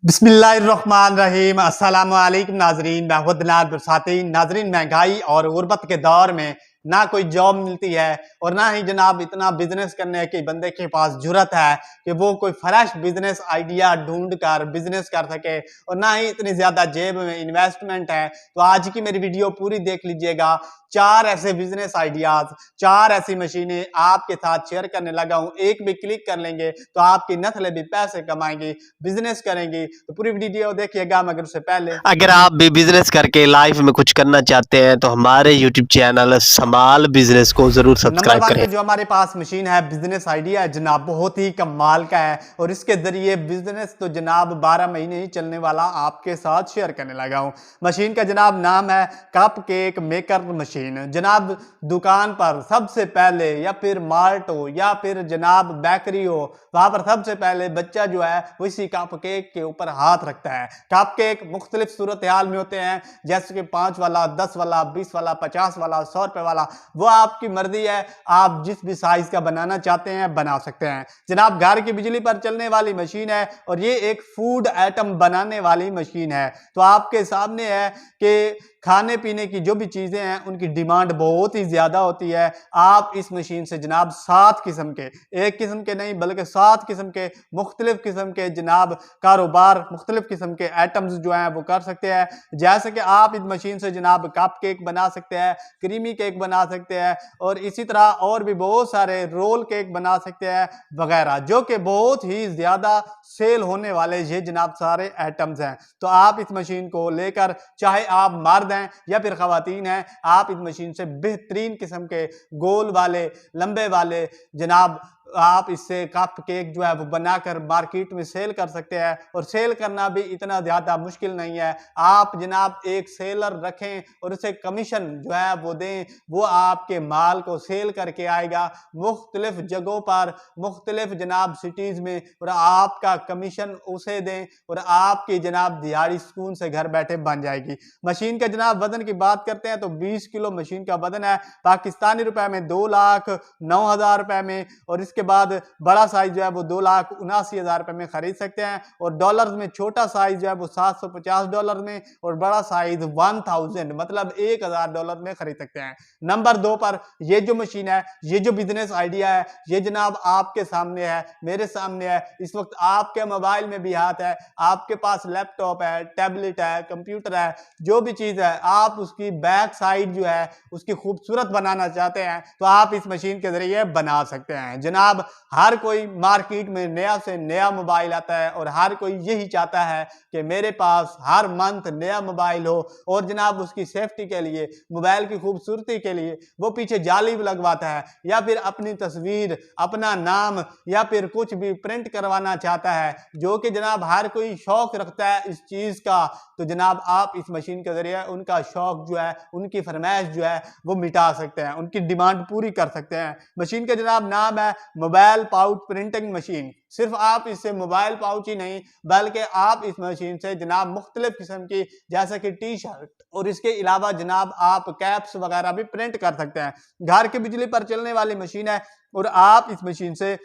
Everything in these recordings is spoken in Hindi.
बिस्मिल्लाहिर्रहमानिर्रहीम अस्सलाम वालेकुम नाजरीन। मैं हुद्दनाद बरसाती। नाजरीन, महंगाई और गुर्बत के दौर में ना कोई जॉब मिलती है और ना ही जनाब इतना बिजनेस करने के बंदे के पास जुरत है कि वो कोई फ्रेश बिजनेस आइडिया ढूंढ कर बिजनेस कर सके, और ना ही इतनी ज्यादा जेब में इन्वेस्टमेंट है। तो आज की मेरी वीडियो पूरी देख लीजिएगा। 4 ऐसे बिजनेस आइडियाज, 4 ऐसी मशीनें आपके साथ शेयर करने लगा हूं। एक भी क्लिक कर लेंगे तो आपकी नस्लें भी पैसे कमाएंगी, बिजनेस करेंगी। तो पूरी वीडियो देखिएगा। मगर उससे पहले अगर आप भी बिजनेस करके लाइफ में कुछ करना चाहते हैं तो हमारे यूट्यूब चैनल समाल बिजनेस को जरूर नंबर सब्सक्राइब 1 करें। पे जो हमारे पास मशीन है, बिजनेस आइडिया है जनाब, बहुत ही कमाल का है और इसके जरिए बिजनेस तो जनाब 12 महीने ही चलने वाला आपके साथ शेयर करने लगा हूं। मशीन का जनाब नाम है कप केक मेकर मशीन। जनाब दुकान पर सबसे पहले, या फिर मार्ट हो या फिर जनाब बेकरी हो, वहां पर सबसे पहले बच्चा जो है वो इसी कप केक के ऊपर हाथ रखता है। कप केक मुख्तलिफ सूरत हाल में होते हैं, जैसे कि 5 वाला, 10 वाला, 20 वाला, 50 वाला, 100 रुपए वाला। वो आपकी मर्जी है, आप जिस भी साइज का बनाना चाहते हैं बना सकते हैं। जनाब घर की बिजली पर चलने वाली मशीन है और ये एक फूड आइटम बनाने वाली मशीन है। तो आपके सामने है कि खाने पीने की जो भी चीजें हैं उनकी डिमांड बहुत ही ज्यादा होती है। आप इस मशीन से जनाब 7 किस्म के, एक किस्म के नहीं बल्कि 7 किस्म के मुख्तलिफ किस्म के जनाब कारोबार, मुख्तलिफ किस्म के आइटम्स जो हैं वो कर सकते हैं। जैसे कि आप इस मशीन से जनाब कप केक बना सकते हैं, क्रीमी केक बना सकते हैं, और इसी तरह और भी बहुत सारे रोल केक बना सकते हैं वगैरह, जो कि बहुत ही ज्यादा सेल होने वाले ये जनाब सारे आइटम्स हैं। तो आप इस मशीन को लेकर, चाहे आप मर्द हैं या फिर खवातीन हैं, आप इस मशीन से बेहतरीन किस्म के गोल वाले, लंबे वाले जनाब आप इससे कप केक जो है वो बनाकर मार्केट में सेल कर सकते हैं। और सेल करना भी इतना ज्यादा मुश्किल नहीं है। आप जनाब एक सेलर रखें और उसे कमीशन जो है वो दें, वो आपके माल को सेल करके आएगा मुख्तलिफ जगहों पर, मुख्तलिफ जनाब सिटीज में, और आपका कमीशन उसे दें और आपकी जनाब दिहाड़ी सुकून से घर बैठे बन जाएगी। मशीन का जनाब वजन की बात करते हैं तो 20 किलो मशीन का वजन है, पाकिस्तानी रुपए में 2,09,000 रुपए में। और इसके बाद बड़ा साइज जो है वो 2,79,000 रुपए में खरीद सकते हैं, और डॉलर्स में छोटा साइज जो है वो $750 में, और बड़ा साइज 1000 मतलब $1,000 में खरीद सकते हैं। नंबर 2 पर ये जो मशीन है, ये जो बिजनेस आइडिया है, ये जनाब आपके सामने है, मेरे सामने है। इस वक्त आपके मोबाइल में भी हाथ है, आपके पास लैपटॉप है, टैबलेट है, कंप्यूटर है, जो भी चीज है, आप उसकी बैक साइड जो है उसकी खूबसूरत बनाना चाहते हैं तो आप इस मशीन के जरिए बना सकते हैं। जनाब हर कोई मार्केट में नया से नया मोबाइल आता है और हर कोई यही चाहता है कि मेरे पास हर मंथ नया मोबाइल हो, और जनाब उसकी सेफ्टी के लिए, मोबाइल की खूबसूरती के लिए वो पीछे जाली भी लगवाता है, या फिर अपनी तस्वीर, अपना नाम, या फिर कुछ भी प्रिंट करवाना चाहता है, जो कि जनाब हर कोई शौक रखता है इस चीज का। तो जनाब आप इस मशीन के जरिए उनका शौक जो है, उनकी फरमाइश जो है वो मिटा सकते हैं, उनकी डिमांड पूरी कर सकते हैं। मशीन का जनाब नाम है मोबाइल पाउच प्रिंटिंग मशीन। सिर्फ आप इससे मोबाइल पाउच ही नहीं, बल्कि आप इस मशीन से जनाब मुख्तलिफ किस्म की, जैसे कि टी शर्ट, और इसके अलावा जनाब आप कैप्स वगैरह भी प्रिंट कर सकते हैं। घर की बिजली पर चलने वाली मशीन है और आप इस मशीन से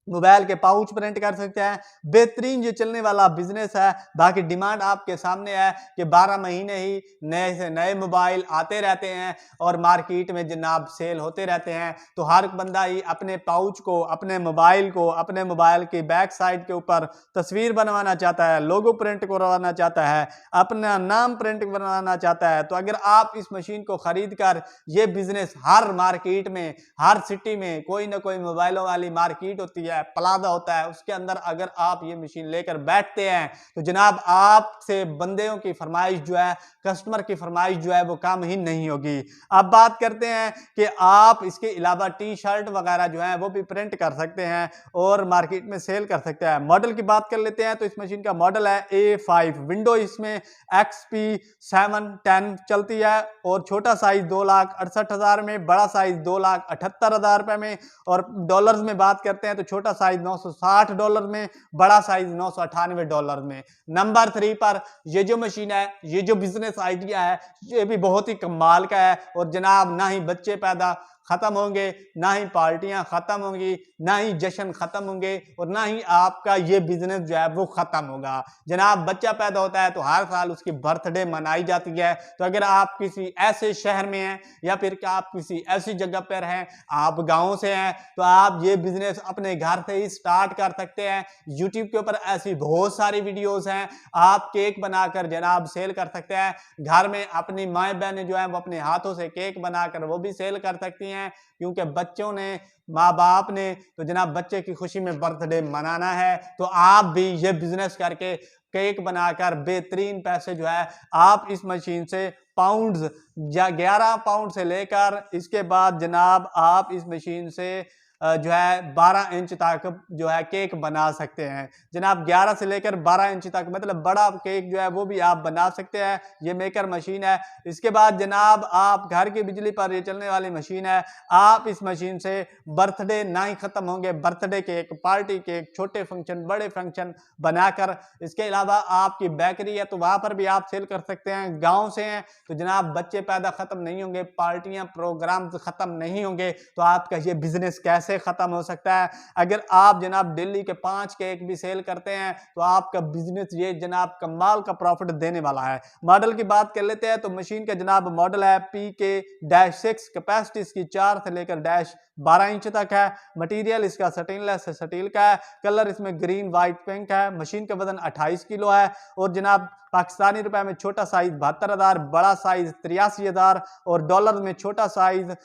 मोबाइल के पाउच प्रिंट कर सकते हैं। बेहतरीन जो चलने वाला बिजनेस है। बाकी डिमांड आपके सामने है कि 12 महीने ही नए से नए मोबाइल आते रहते हैं और मार्केट में जनाब सेल होते रहते हैं। तो हर बंदा ही अपने पाउच को, अपने मोबाइल को, अपने मोबाइल की बैक साइड के ऊपर तस्वीर बनवाना चाहता है, लोगो प्रिंट करवाना चाहता है, अपना नाम प्रिंट बनवाना चाहता है। तो अगर आप इस मशीन को खरीद कर, ये बिजनेस हर मार्केट में, हर सिटी में कोई ना कोई मोबाइलों वाली मार्केट होती है, प्लाजा होता है, उसके अंदर अगर आप ये मशीन लेकर बैठते हैं तो जनाब आपसे बंदों की फरमाइश जो है, कस्टमर की फरमाइश जो है वो कम ही नहीं होगी। अब बात करते हैं कि आप इसके अलावा टी शर्ट वगैरह जो है वो भी प्रिंट कर सकते हैं और मार्केट में सेल कर सकते हैं। मॉडल की बात कर लेते हैं तो इस मशीन का मॉडल है A5। विंडो इसमें XP710 चलती है, और छोटा साइज 2,68,000 में, बड़ा साइज 2,78,000 रुपए में। और डॉलर्स में बात करते हैं तो छोटा साइज $960 में, बड़ा साइज $998 में। नंबर 3 पर ये जो मशीन है, ये जो बिजनेस आइडिया है, ये भी बहुत ही कमाल का है। और जनाब ना ही बच्चे पैदा ख़त्म होंगे, ना ही पार्टियां ख़त्म होंगी, ना ही जश्न ख़त्म होंगे और ना ही आपका ये बिजनेस जो है वो ख़त्म होगा। जनाब बच्चा पैदा होता है तो हर साल उसकी बर्थडे मनाई जाती है। तो अगर आप किसी ऐसे शहर में हैं या फिर आप किसी ऐसी जगह पर हैं, आप गाँव से हैं, तो आप ये बिजनेस अपने घर से ही स्टार्ट कर सकते हैं। यूट्यूब के ऊपर ऐसी बहुत सारी वीडियोस हैं, आप केक बनाकर जनाब सेल कर सकते हैं। घर में अपनी माएँ बहनें जो है वो अपने हाथों से केक बनाकर वो भी सेल कर सकती हैं, क्योंकि बच्चों ने, माँ बाप ने तो जनाब बच्चे की खुशी में बर्थडे मनाना है। तो आप भी ये बिजनेस करके केक बनाकर बेहतरीन पैसे जो है आप इस मशीन से पाउंड्स या 11 पाउंड से लेकर इसके बाद जनाब आप इस मशीन से जो है 12 इंच तक जो है केक बना सकते हैं। जनाब 11 से लेकर 12 इंच तक मतलब बड़ा केक जो है वो भी आप बना सकते हैं। ये मेकर मशीन है। इसके बाद जनाब आप घर की बिजली पर ये चलने वाली मशीन है। आप इस मशीन से बर्थडे ना ही ख़त्म होंगे, बर्थडे केक, पार्टी केक, छोटे फंक्शन, बड़े फंक्शन बनाकर, इसके अलावा आपकी बेकरी है तो वहाँ पर भी आप सेल कर सकते हैं। गाँव से हैं तो जनाब बच्चे पैदा ख़त्म नहीं होंगे, पार्टियाँ, प्रोग्राम ख़त्म नहीं होंगे, तो आपका ये बिजनेस कैसे खत्म हो सकता है? अगर आप जनाब दिल्ली के 5 केक भी सेल करते हैं तो आपका बिजनेस ये जनाब कमाल का प्रॉफिट देने वाला है। मॉडल की बात कर लेते हैं तो मशीन का जनाब मॉडल है PK-6, कैपेसिटी इसकी 4 से लेकर 12 इंच तक है। मटेरियल इसका स्टेनलेस स्टील का है। कलर इसमें ग्रीन, व्हाइट, पिंक है। मशीन का वजन 28 किलो है और जनाब पाकिस्तानी रुपए में छोटा साइज 72,000, बड़ा साइज 83,000 और डॉलर में छोटा साइज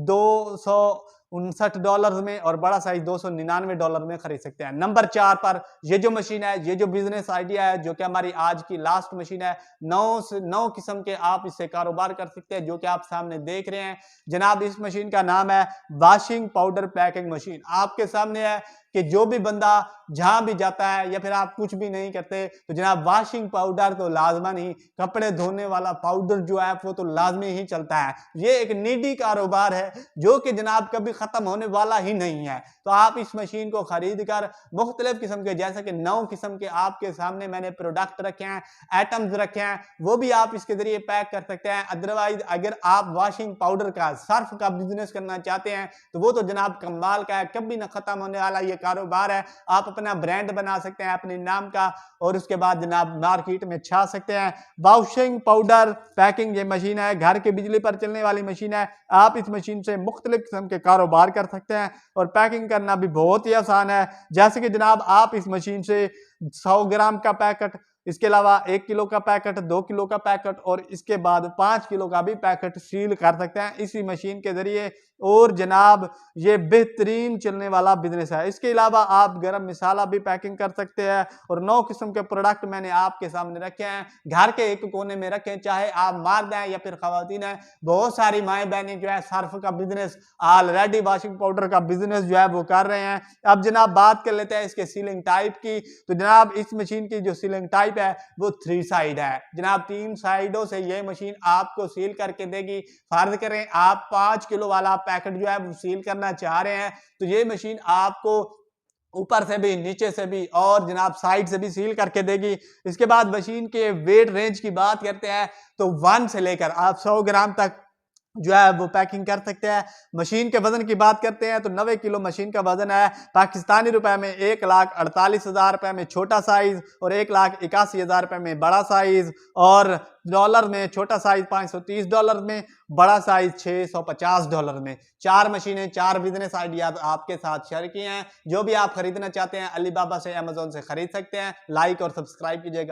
$259 में और बड़ा साइज $299 में खरीद सकते हैं। नंबर 4 पर ये जो मशीन है, ये जो बिजनेस आइडिया है, जो कि हमारी आज की लास्ट मशीन है, 9 किस्म के आप इससे कारोबार कर सकते हैं, जो कि आप सामने देख रहे हैं। जनाब इस मशीन का नाम है वॉशिंग पाउडर पैकिंग मशीन। आपके सामने है कि जो भी बंदा जहां भी जाता है या फिर आप कुछ भी नहीं करते तो जनाब वॉशिंग पाउडर तो लाजमन ही, कपड़े धोने वाला पाउडर जो है वो तो लाजमी ही चलता है। ये एक नीडी कारोबार है जो कि जनाब कभी खत्म होने वाला ही नहीं है। तो आप इस मशीन को खरीद कर मुख्तलिफ किस्म के, जैसे कि 9 किस्म के आपके सामने मैंने प्रोडक्ट रखे हैं, आइटम्स रखे हैं, वो भी आप इसके जरिए पैक कर सकते हैं। अदरवाइज अगर आप वॉशिंग पाउडर का, सर्फ का बिजनेस करना चाहते हैं तो वो तो जनाब कमाल का है, कभी ना खत्म होने वाला ये कारोबार है। आप अपना ब्रांड बना सकते हैं अपने नाम का और उसके बाद जनाब मार्केट में छा सकते हैं। वॉशिंग पाउडर पैकिंग ये मशीन है, घर के बिजली पर चलने वाली मशीन है। आप इस मशीन से मुख्तलिफ किस्म के कारोबार कर सकते हैं और पैकिंग करना भी बहुत ही आसान है। जैसे कि जनाब आप इस मशीन से 100 ग्राम का पैकेट, इसके अलावा 1 किलो का पैकेट, 2 किलो का पैकेट और इसके बाद 5 किलो का भी पैकेट सील कर सकते हैं इसी मशीन के जरिए। और जनाब ये बेहतरीन चलने वाला बिजनेस है। इसके अलावा आप गरम मसाला भी पैकिंग कर सकते हैं और 9 किस्म के प्रोडक्ट मैंने आपके सामने रखे हैं, घर के एक कोने में रखे हैं। चाहे आप मर्द हैं या फिर खवातीन हैं, बहुत सारी माएँ बहनें जो है सर्फ का बिजनेस ऑलरेडी, वॉशिंग पाउडर का बिजनेस जो है वो कर रहे हैं। अब जनाब बात कर लेते हैं इसके सीलिंग टाइप की। तो जनाब इस मशीन की जो सीलिंग टाइप है वो 3 साइड है। जनाब 3 साइडों से ये मशीन आपको सील करके देगी। फर्ज करें आप 5 किलो वाला पैकेट जो है वो सील करना चाह रहे हैं तो ये मशीन आपको ऊपर से भी, नीचे से भी और जनाब साइड से भी सील करके देगी। इसके बाद मशीन के वेट रेंज की बात करते हैं तो 1 से लेकर आप 100 ग्राम तक जो है वो पैकिंग कर सकते हैं। मशीन के वजन की बात करते हैं तो 90 किलो मशीन का वजन है। पाकिस्तानी रुपए में 1,48,000 रुपए में छोटा साइज और 1,81,000 रुपए में बड़ा साइज और डॉलर में छोटा साइज $530 में, बड़ा साइज $650 में। 4 मशीनें, 4 बिजनेस आइडियाज आपके साथ शेयर किए हैं। जो भी आप खरीदना चाहते हैं अलीबाबा से, अमेजोन से खरीद सकते हैं। लाइक और सब्सक्राइब कीजिएगा।